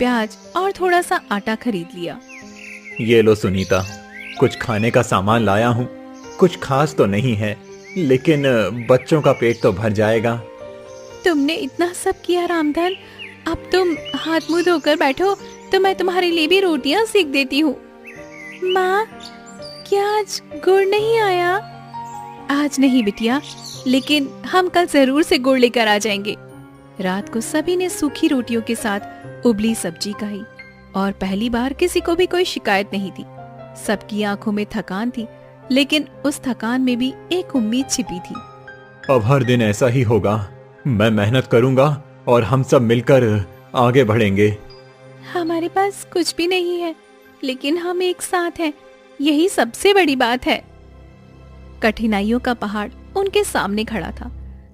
प्याज और थोड़ा सा आटा खरीद लिया। ये लो सुनीता, कुछ खाने का सामान लाया हूँ। कुछ खास तो नहीं है, लेकिन बच्चों का पेट तो भर जाएगा। तुमने इतना सब किया रामधन, अब तुम हाथ मुंह धोकर बैठो तो मैं तुम्हारे लिए भी रोटियां सेक देती हूँ। माँ, क्या आज गुड़ नहीं आया? आज नहीं बिटिया, लेकिन हम कल जरूर से गुड़ लेकर आ जाएंगे। रात को सभी ने सूखी रोटियों के साथ उबली सब्जी खाई और पहली बार किसी को भी कोई शिकायत नहीं थी। सबकी आंखों में थकान थी, लेकिन उस थकान में भी एक उम्मीद छिपी थी। अब हर दिन ऐसा ही होगा। मैं मेहनत करूंगा और हम सब मिलकर आगे बढ़ेंगे। हमारे पास कुछ भी नहीं है, लेकिन हम एक साथ हैं, यही सबसे बड़ी बात है। कठिनाइयों का पहाड़ उनके सामने खड़ा था,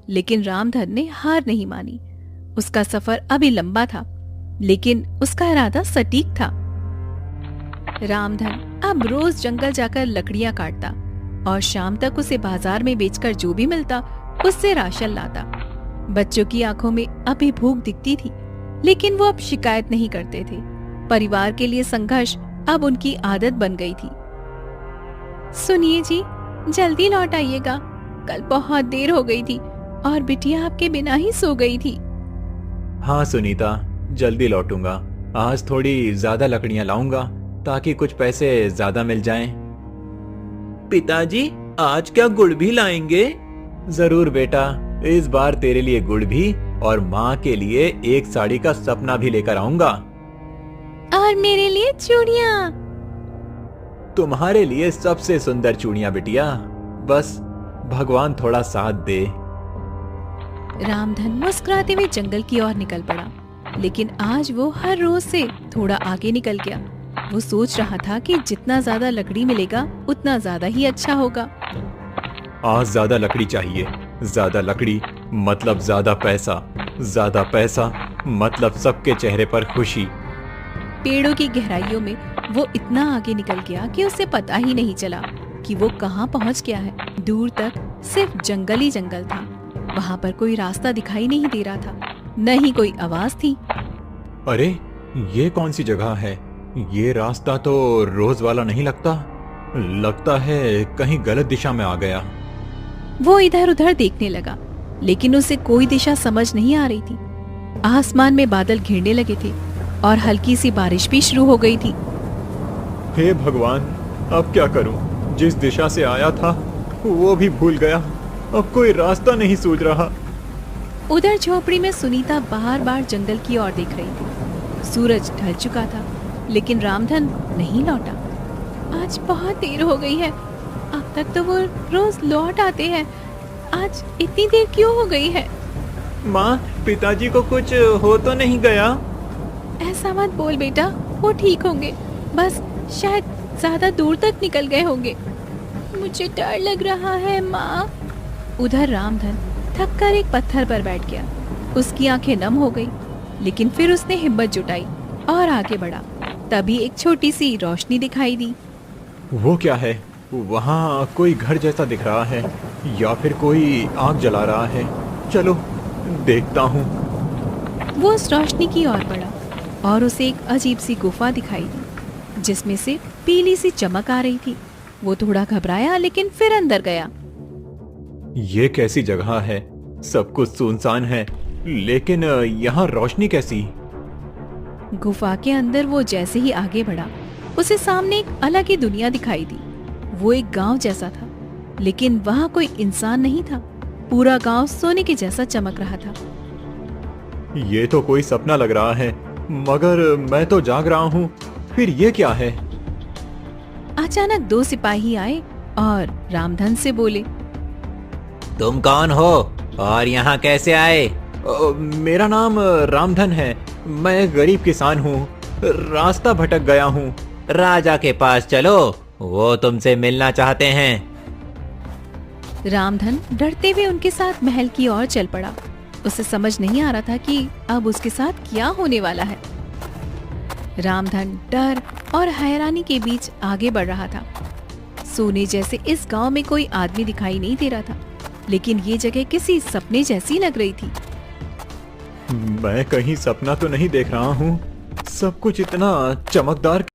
लेकिन रामधन ने हार नहीं मानी। उसका सफर अभी लंबा था, लेकिन उसका इरादा सटीक था। रामधन अब रोज जंगल जाकर लकड़ियां काटता और शाम तक उसे बाजार में बेचकर जो भी मिलता उससे राशन लाता। बच्चों की आंखों में अभी भूख दिखती थी, लेकिन वो अब शिकायत नहीं करते थे। परिवार के लिए संघर्ष अब उनकी आदत बन गई थी। सुनिए जी, जल्दी लौट आइएगा, कल बहुत देर हो गई थी और बिटिया आपके बिना ही सो गई थी। हाँ सुनीता, जल्दी लौटूंगा। आज थोड़ी ज्यादा लकड़ियां लाऊंगा ताकि कुछ पैसे ज्यादा मिल जाएं। पिताजी, आज क्या गुड़ भी लाएंगे? जरूर बेटा, इस बार तेरे लिए गुड़ भी और माँ के लिए एक साड़ी का सपना भी लेकर आऊंगा। और मेरे लिए चूड़ियाँ। तुम्हारे लिए सबसे सुंदर चूड़ियां बिटिया, बस भगवान थोड़ा साथ दे। रामधन मुस्कुराते हुए जंगल की ओर निकल पड़ा, लेकिन आज वो हर रोज से थोड़ा आगे निकल गया। वो सोच रहा था कि जितना ज्यादा लकड़ी मिलेगा उतना ज्यादा ही अच्छा होगा। आज ज्यादा लकड़ी चाहिए, ज्यादा लकड़ी मतलब ज्यादा पैसा मतलब सबके चेहरे पर खुशी। पेड़ों की गहराइयों में वो इतना आगे निकल गया कि उसे पता ही नहीं चला कि वो कहाँ पहुँच गया है। दूर तक सिर्फ जंगल ही जंगल था। वहाँ पर कोई रास्ता दिखाई नहीं दे रहा था, न ही कोई आवाज थी। अरे, ये कौन सी जगह है? ये रास्ता तो रोज वाला नहीं लगता है कहीं गलत दिशा में आ गया। वो इधर उधर देखने लगा, लेकिन उसे कोई दिशा समझ नहीं आ रही थी। आसमान में बादल घिरने लगे थे और हल्की सी बारिश भी शुरू हो गई थी। हे भगवान, अब क्या करूं? जिस दिशा से आया था वो भी भूल गया। अब कोई रास्ता नहीं सूझ रहा। उधर झोपड़ी में सुनीता बार बार जंगल की ओर देख रही थी। सूरज ढल चुका था, लेकिन रामधन नहीं लौटा। आज बहुत देर हो गई है, अब तक तो वो रोज लौट आते हैं, आज इतनी देर क्यों हो गई है? माँ, पिताजी को कुछ हो तो नहीं गया? ऐसा मत बोल बेटा, वो ठीक होंगे, बस शायद ज्यादा दूर तक निकल गए होंगे। मुझे डर लग रहा है माँ। उधर रामधन थक कर एक पत्थर पर बैठ गया। उसकी आंखें नम हो गई, लेकिन फिर उसने हिम्मत जुटाई और आगे बढ़ा। तभी एक छोटी सी रोशनी दिखाई दी। वो क्या है? वहाँ कोई घर जैसा दिख रहा है, या फिर कोई आग जला रहा है। चलो देखता हूँ। वो उस रोशनी की ओर बढ़ा और उसे एक अजीब सी गुफा दिखाई दी, जिसमें से पीली सी चमक आ रही थी। वो थोड़ा घबराया, लेकिन फिर अंदर गया। ये कैसी जगह है? सब कुछ सुनसान है, लेकिन यहाँ रोशनी कैसी? गुफा के अंदर वो जैसे ही आगे बढ़ा, उसे सामने एक अलग ही दुनिया दिखाई दी। वो एक गांव जैसा था, लेकिन वहाँ कोई इंसान नहीं था। पूरा गांव सोने के जैसा चमक रहा था। ये तो कोई सपना लग रहा है, मगर मैं तो जाग रहा हूँ। फिर ये क्या है? अचानक दो सिपाही आए और रामधन से बोले, तुम कौन हो और यहाँ कैसे आए? मेरा नाम रामधन है। मैं गरीब किसान हूँ, रास्ता भटक गया हूँ। राजा के पास चलो, वो तुमसे मिलना चाहते हैं। रामधन डरते हुए उनके साथ महल की ओर चल पड़ा। उसे समझ नहीं आ रहा था कि अब उसके साथ क्या होने वाला है। रामधन डर और हैरानी के बीच आगे बढ़ रहा था। सोने जैसे इस गांव में कोई आदमी दिखाई नहीं दे रहा था, लेकिन ये जगह किसी सपने जैसी लग रही थी। मैं कहीं सपना तो नहीं देख रहा हूँ। सब कुछ इतना चमकदार